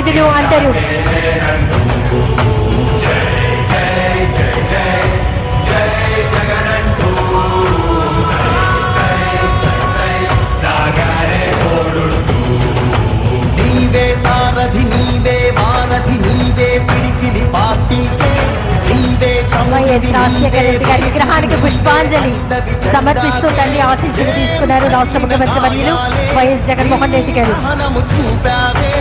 నిధులు అంటారు. నీవే సారథి నీవే వారధి నీవే పిడికిలి పార్టీకే వైఎస్ రాజశేఖర రెడ్డి గారి విగ్రహానికి పుష్పాంజలి సమర్పిస్తూ తండ్రి ఆశీస్సులు తీసుకున్నారు రాష్ట్ర ముఖ్యమంత్రి వర్యులు వైఎస్ జగన్మోహన్ రెడ్డి గారు. ముందుకు చూపావే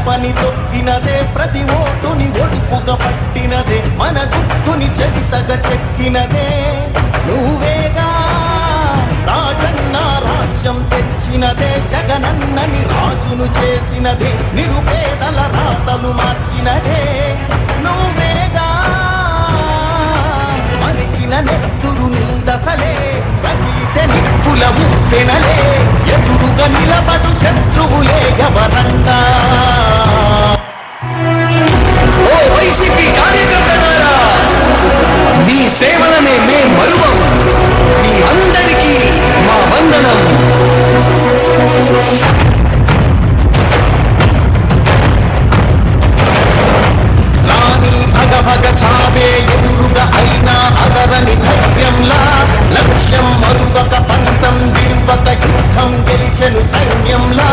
పని తొక్కినదే ప్రతి ఓటుని ఒడుపుగా పట్టినదే మన గుట్టుని చరితగా చెక్కినదే నువ్వేగా రాజన్న రాజ్యం తెచ్చినదే జగనన్నని రాజును చేసినదే నిరుపేదల రాతలు మార్చినదే నువ్వేగా మరిగిన నెత్తురు నీదసలే రచయిత నిప్పుల ఉప్పెనలే ఎదురుగా నిలబడు శత్రువులే ఎవరంగా. ఓ వైసీపీ కార్యకర్తలారా, మీ సేవలనే మే మరువం. మీ అందరికీ మా వందనం. రాణి భగ భగ చావే ఎదురుగా అయినా అదరని ధైర్యంలా లక్ష్యం మరువక పంతం విడువక యుద్ధం గెలిచెను సైన్యంలా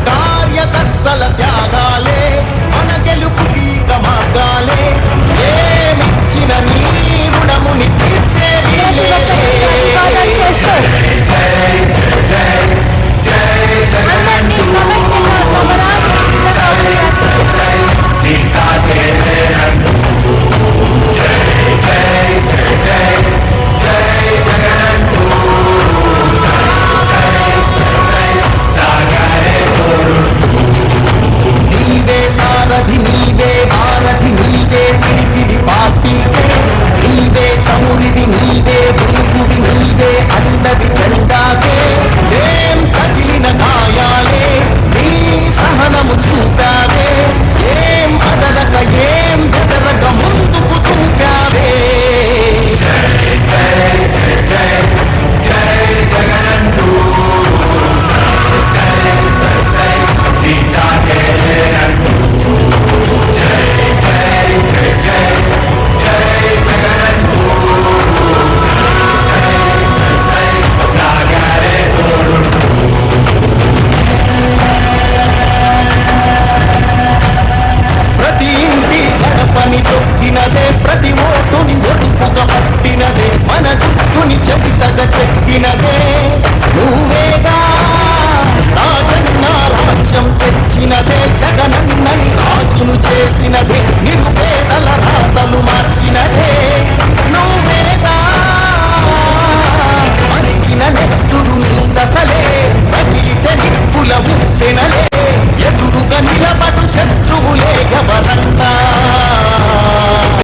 కార్యకర్తల త్యాగాలే మన గెలుపు తీక మార్గాలే ఏమిచ్చిన నీ రుణముని తీర్చే జగనన్నని రాజును చేసినదే